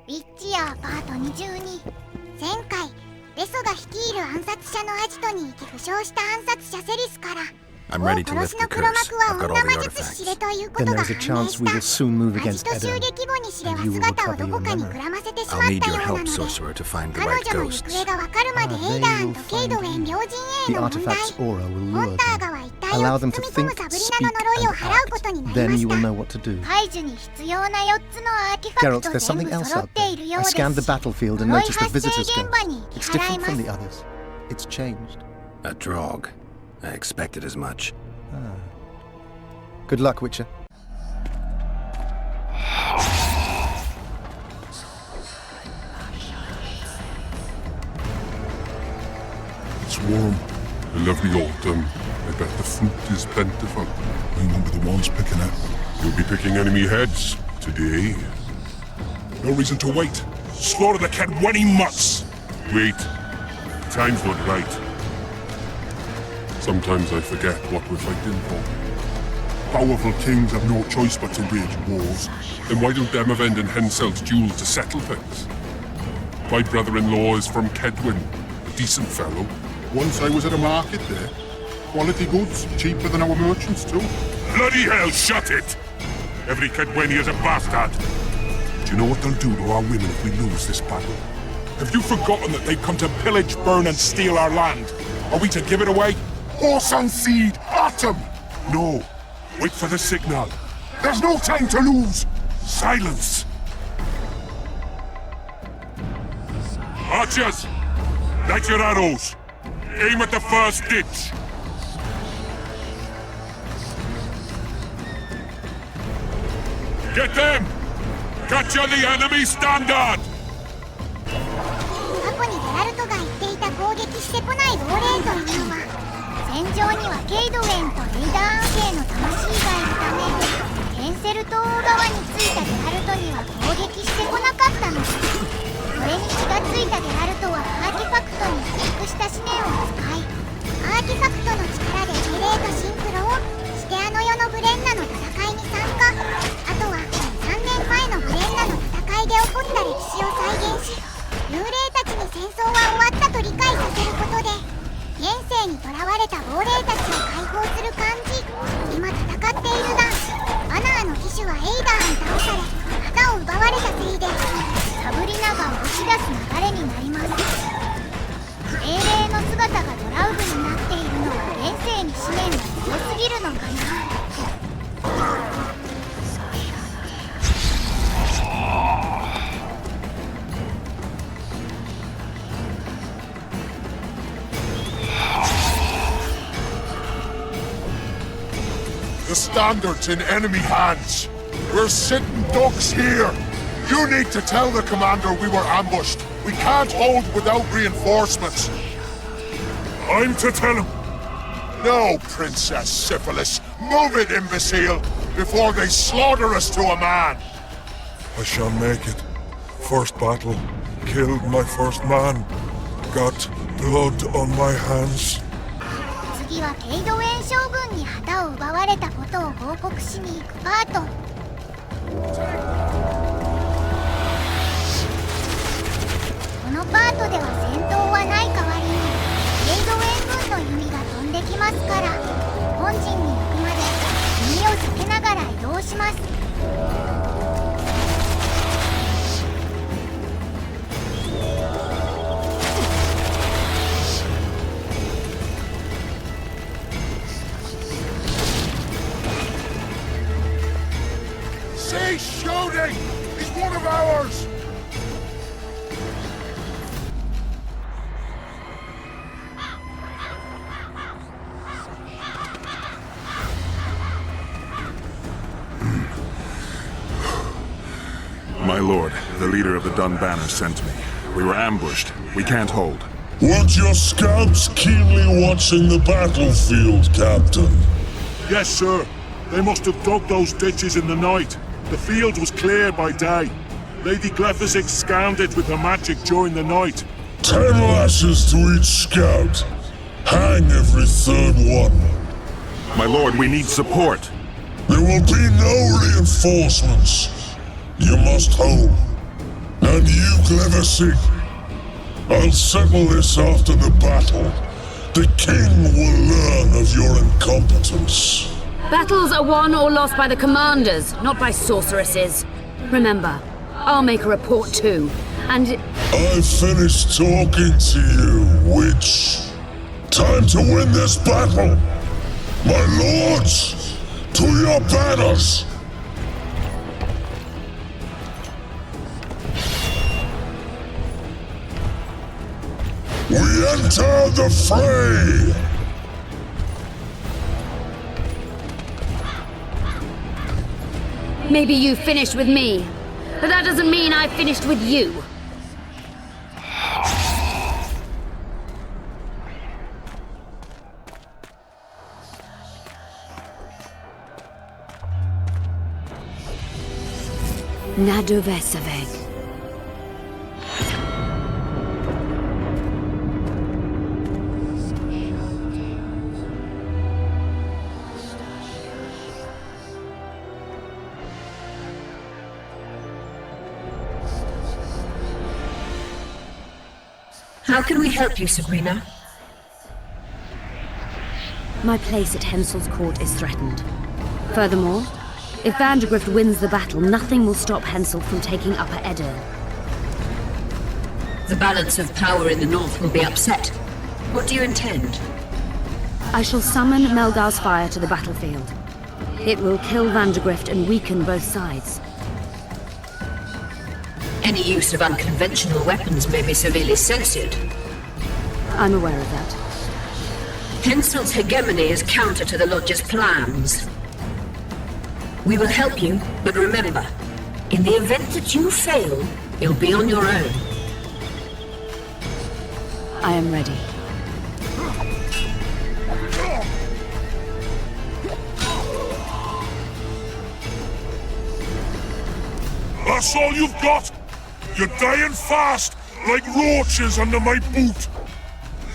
ウィッチヤーパート22。前回レソが率いる暗殺者のアジトに行き負傷した暗殺者セリスから王殺しの黒幕は女魔術師シレということが判明した。アジト襲撃後にシレは姿をどこかにくらませてしまったようなので、彼女の行方がわかるまでエイダー&ケイドウェン両陣営の問題、モンターガは一体を包み込むサブリナの呪いを払うことになりました。排除に必要な4つのアーティファクト全部揃っているようですし、呪い発生現場に行き払います。I expected as much. Good luck, Witcher. It's warm. A lovely autumn. I bet the fruit is plentiful. We won't be the ones picking it. We'll be picking enemy heads today. No reason to wait. Slaughter the cat when he must. Wait. The time's not right. Sometimes I forget what we're fighting for. Powerful kings have no choice but to wage wars. Then why don't them avenge Henselt's duels to settle things? My brother-in-law is from Kedwin, a decent fellow. Once I was at a market there. Quality goods, cheaper than our merchants too. Bloody hell, shut it! Every Kedwini is a bastard. Do you know what they'll do to our women if we lose this battle? Have you forgotten that they've come to pillage, burn and steal our land? Are we to give it away? Horse and seed, atom! No. Wait for the signal. There's no time to lose. Silence. Archers, light your arrows. Aim at the first ditch. Get them! Capture the enemy standard! 過去にゲラルトが言っていた攻撃してこない亡霊というのは、戦場にはケイドウェンとレイダーン兵の魂がいるため、ケンセル島側についたゲラルトには攻撃してこなかったのです。これに気がついたゲラルトはアーティファクトに付属した思念を使い、アーティファクトの力でゲレーとシンクロをしてあの世のブレンナの戦いに参加。あとは3年前のブレンナの戦いで起こった歴史を再現し、幽霊たちに戦争は終わったと理解させることで、現世に囚われた亡霊たちを解放する感じ。今戦っているが、アナーの騎手はエイダーに倒され旗を奪われたせいで、サブリナが押し出す流れになります。精霊の姿がドラウグになっているのは現世に思念が強すぎるのかな。The standard's in enemy hands. We're sitting ducks here. You need to tell the commander we were ambushed. We can't hold without reinforcements. I'm to tell him. No, Princess Syphilis. Move it, imbecile, before they slaughter us to a man. I shall make it. First battle. Killed my first man. Got blood on my hands. 次はケイドウェン将軍に旗を奪われたことを報告しに行くパート。このパートでは戦闘はない代わりにケイドウェン軍の弓が飛んできますから、本陣に行くまで弓を避けながら移動します。He's shooting! He's one of ours! My lord, the leader of the Dun Banner sent me. We were ambushed. We can't hold. Weren't your scouts keenly watching the battlefield, Captain? Yes, sir. They must have dug those ditches in the night. The field was cleared by day. Lady Glephisic scanned it with her magic during the night. 10 lashes to each scout. Hang every third one. My lord, we need support. There will be no reinforcements. You must hold. Now And you, Cleversig. I'll settle this after the battle. The king will learn of your incompetence. Battles are won or lost by the commanders, not by sorceresses. Remember, I'll make a report too, and... I've finished talking to you, witch. Time to win this battle. My lords, to your banners. We enter the fray! Maybe you finished with me, but that doesn't mean I finished with you. VOICEVOX. How can we help you, Sabrina? My place at Hensel's court is threatened. Furthermore, if Vandergrift wins the battle, nothing will stop Hensel from taking Upper Edirne. The balance of power in the north will be upset. What do you intend? I shall summon Melgar's fire to the battlefield. It will kill Vandergrift and weaken both sides. Any use of unconventional weapons may be severely censored. I'm aware of that. Hensel's hegemony is counter to the Lodge's plans. We will help you, but remember, in the event that you fail, you'll be on your own. I am ready. That's all you've got? You're dying fast, like roaches under my boot.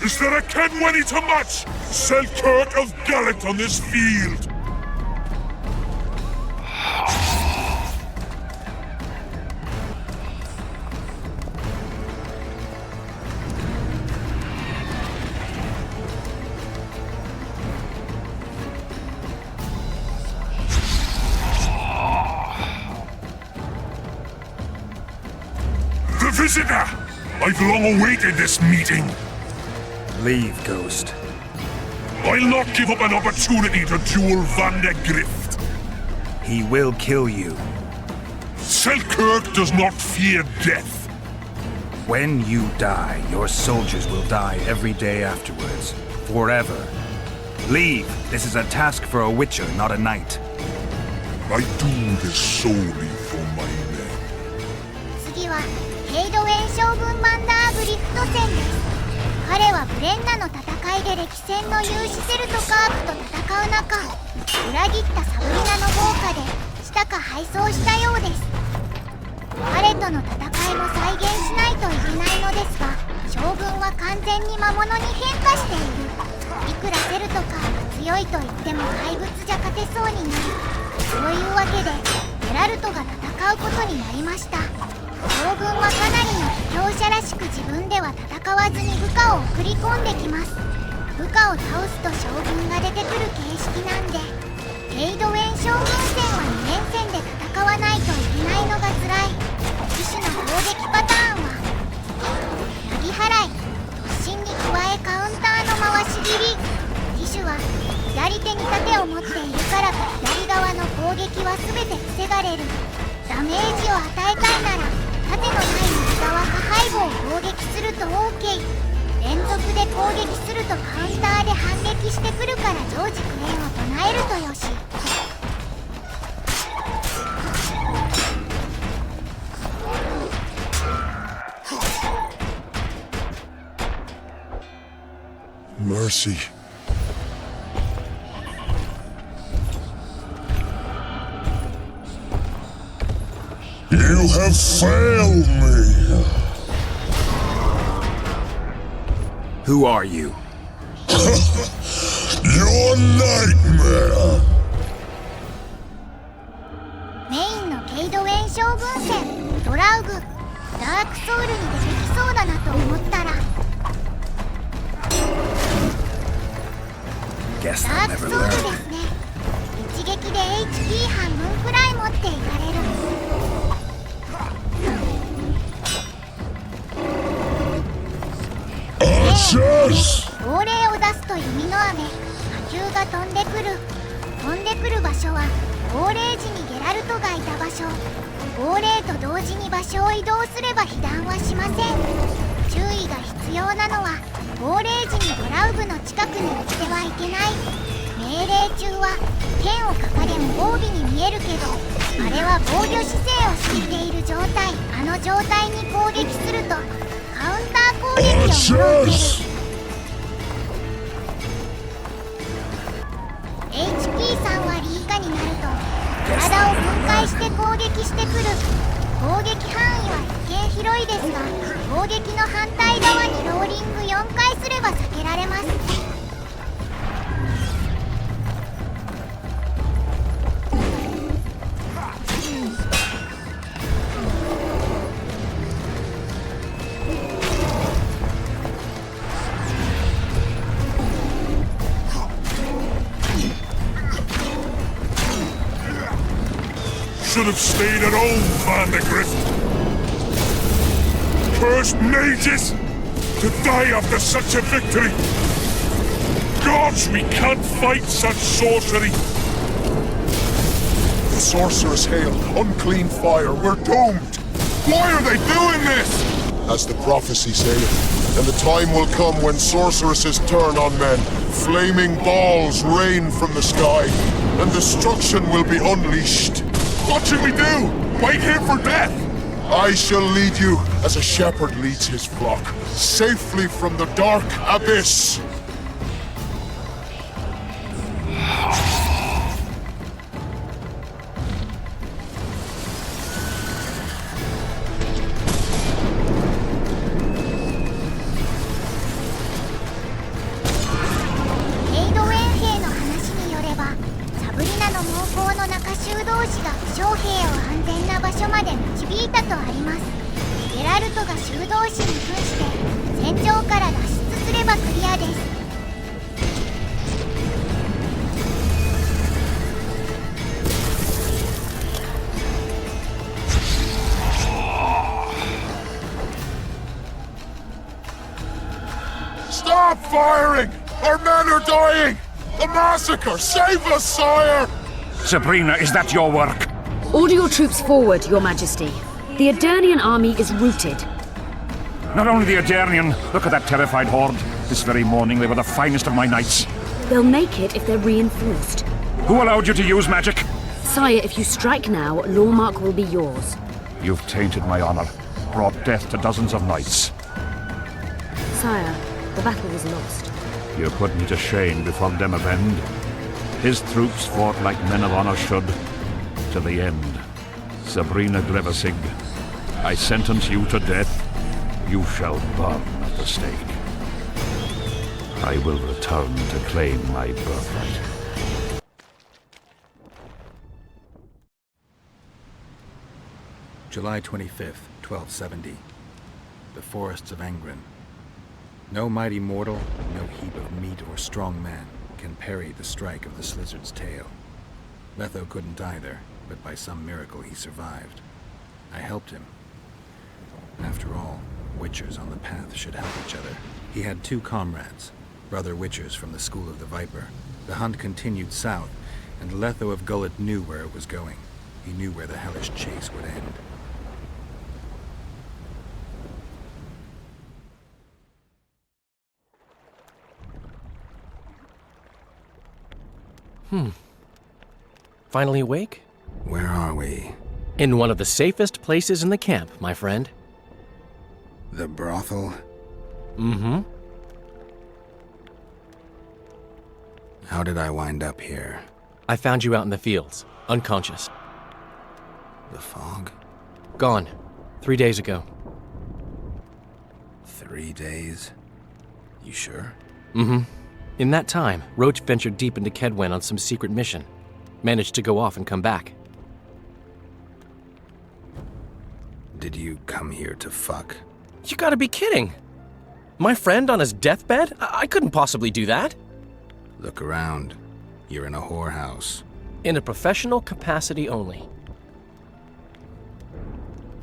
Is there a Kenwenny to match Selkirk of Gallant on this field? The visitor! I've long awaited this meeting. Leave, Ghost. I'll not give up an opportunity to duel Vandergrift. He will kill you. Selkirk does not fear death. When you die, your soldiers will die every day afterwards. Forever. Leave. This is a task for a witcher, not a knight. I do this solely for my men. 次はヘイドウェン将軍バンダーグリフト戦です。彼はブレンナの戦いで歴戦の勇士セルトカープと戦う中、裏切ったサブリナの豪華でしたか敗走したようです。彼との戦いも再現しないといけないのですが、将軍は完全に魔物に変化している。いくらセルトカーが強いと言っても怪物じゃ勝てそうにない。そういうわけでヘラルトが戦うことになりました。将軍はかなりの強者らしく自分では戦わずに部下を送り込んできます。部下を倒すと将軍が出てくる形式なんで、ヘイドウェン将軍戦は2連戦で戦わないといけないのが辛い。騎士の攻撃パターンはなぎ払い、突進に加えカウンターの回し斬り。騎手は左手に盾を持っているからか左側の攻撃は全て防がれる。ダメージを与えたいなら盾のない右側下背後を攻撃すると OK。 連続で攻撃するとカウンターで反撃してくるから常時クエンを唱えるとよし。Mercy. You have failed me. Who are you? Your nightmare. メインのケイドウェン将軍戦ドラウグ、ダダークソウルに出てきそうだなと思ったら Guess ダ they'll ークソ never ウル learn. ですね。一撃で HP 半分くらい持っていかれる。亡霊を出すと弓の雨、火球が飛んでくる場所は亡霊時にゲラルトがいた場所。亡霊と同時に場所を移動すれば被弾はしません。注意が必要なのは亡霊時にドラウブの近くに来てはいけない。命令中は剣を掲げ無防備に見えるけど、あれは防御姿勢を敷いている状態。あの状態に攻撃するとカウンター攻撃をもろ受ける。HP3 割以下になると体を分解して攻撃してくる。攻撃範囲は一見広いですが、攻撃の反対側にローリング4回すれば避けられます。Should have stayed at home, Vandergrift. Cursed mages! To die after such a victory! Gods, we can't fight such sorcery! The sorceress hail, unclean fire, we're doomed! Why are they doing this? As the prophecy saith, and the time will come when sorceresses turn on men, flaming balls rain from the sky, and destruction will be unleashed. What should we do? Wait here for death? I shall lead you as a shepherd leads his flock, safely from the dark abyss. Stop firing! Our men are dying! The massacre! Save us, sire! Sabrina, is that your work? Order your troops forward, Your Majesty. The Adernian army is routed. Not only the Adernian, look at that terrified horde. This very morning they were the finest of my knights. They'll make it if they're reinforced. Who allowed you to use magic? Sire, if you strike now, Lawmark will be yours. You've tainted my honor, brought death to dozens of knights. Sire, the battle was lost. You put me to shame before Demavend. His troops fought like men of honor should, to the end. Sabrina Glevasig, I sentence you to death. You shall burn at the stake. I will return to claim my birthright. July 25th, 1270. The forests of Angren. No mighty mortal, no heap of meat or strong man can parry the strike of the Slizzard's tail. Letho couldn't either, but by some miracle he survived. I helped him. After all, Witchers on the path should help each other. He had two comrades, brother Witchers from the School of the Viper. The hunt continued south, and Letho of Gullet knew where it was going. He knew where the hellish chase would end. Finally awake? Where are we? In one of the safest places in the camp, my friend. The brothel? Mm-hmm. How did I wind up here? I found you out in the fields, unconscious. The fog? Gone. 3 days ago. 3 days? You sure? Mm-hmm. In that time, Roach ventured deep into Kedwen on some secret mission. Managed to go off and come back. Did you come here to fuck? You gotta be kidding! My friend on his deathbed? I couldn't possibly do that. Look around. You're in a whorehouse. In a professional capacity only.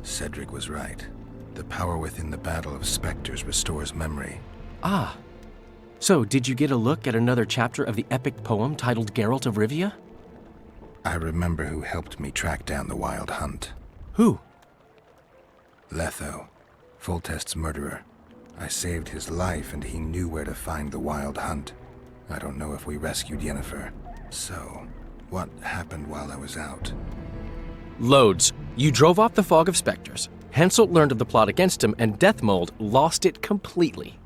Cedric was right. The power within the Battle of Spectres restores memory. Ah. So, did you get a look at another chapter of the epic poem titled Geralt of Rivia? I remember who helped me track down the Wild Hunt. Who? Letho, Foltest's murderer. I saved his life and he knew where to find the Wild Hunt. I don't know if we rescued Yennefer. So, what happened while I was out? Loads. You drove off the Fog of Spectres. Henselt learned of the plot against him, and Deathmold lost it completely.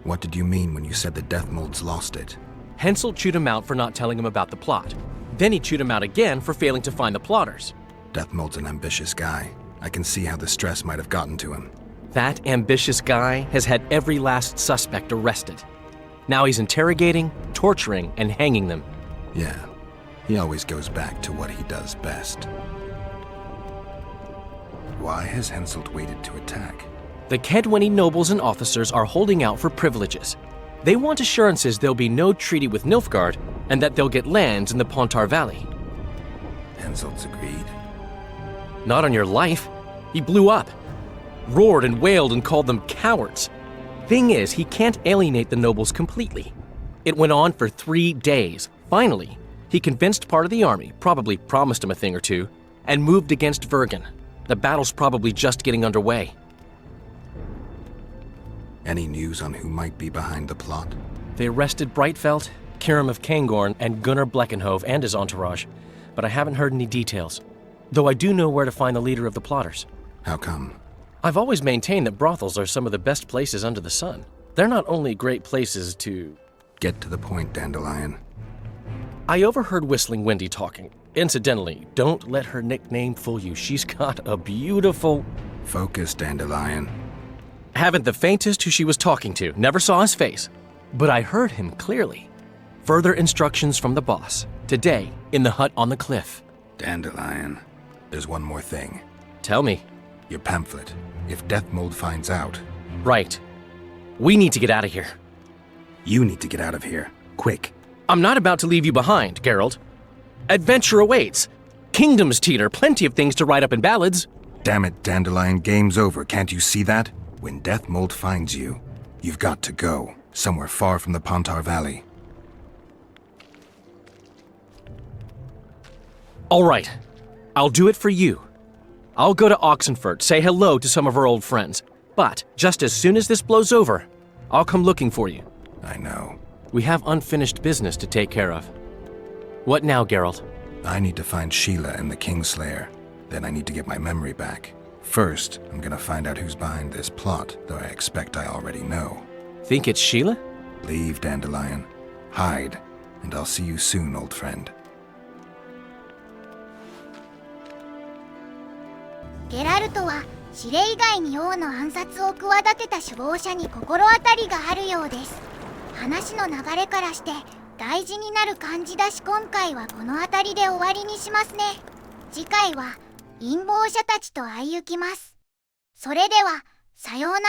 What did you mean when you said the Deathmold's lost it? Henselt chewed him out for not telling him about the plot. Then he chewed him out again for failing to find the plotters. Deathmold's an ambitious guy. I can see how the stress might have gotten to him. That ambitious guy has had every last suspect arrested. Now he's interrogating, torturing, and hanging them. Yeah, he always goes back to what he does best. Why has Henselt waited to attack? The Kedwenny nobles and officers are holding out for privileges. They want assurances there'll be no treaty with Nilfgaard, and that they'll get lands in the Pontar Valley. Henselt's agreed. Not on your life. He blew up. Roared and wailed and called them cowards. Thing is, he can't alienate the nobles completely. It went on for 3 days. Finally, he convinced part of the army, probably promised him a thing or two, and moved against Vergen. The battle's probably just getting underway. Any news on who might be behind the plot? They arrested Breitfeld, Kirim of Cairngorm, and Gunnar Bleckenhove and his entourage, but I haven't heard any details. Though I do know where to find the leader of the plotters. How come? I've always maintained that brothels are some of the best places under the sun. They're not only great places to... Get to the point, Dandelion. I overheard Whistling Wendy talking. Incidentally, don't let her nickname fool you. She's got a beautiful... Focus, Dandelion. Haven't the faintest who she was talking to. Never saw his face. But I heard him clearly. Further instructions from the boss. Today, in the hut on the cliff. Dandelion, there's one more thing. Tell me. Your pamphlet. If Deathmold finds out... Right. We need to get out of here. You need to get out of here. Quick. I'm not about to leave you behind, Geralt. Adventure awaits. Kingdoms teeter, plenty of things to write up in ballads. Damn it, Dandelion, game's over. Can't you see that? When Deathmold finds you, you've got to go. Somewhere far from the Pontar Valley. All right. I'll do it for you. I'll go to Oxenfurt, say hello to some of our old friends. But just as soon as this blows over, I'll come looking for you. I know. We have unfinished business to take care of. What now, Geralt? I need to find Sheila and the Kingslayer. Then I need to get my memory back. First, I'm gonna find out who's behind this plot, though I expect I already know. Think it's Sheila? Leave, Dandelion. Hide, and I'll see you soon, old friend. ゲラルトは指令以外に王の暗殺を企てた首謀者に心当たりがあるようです。話の流れからして大事になる感じだし、今回はこの辺りで終わりにしますね。次回は陰謀者たちと会い行きます。それではさようなら。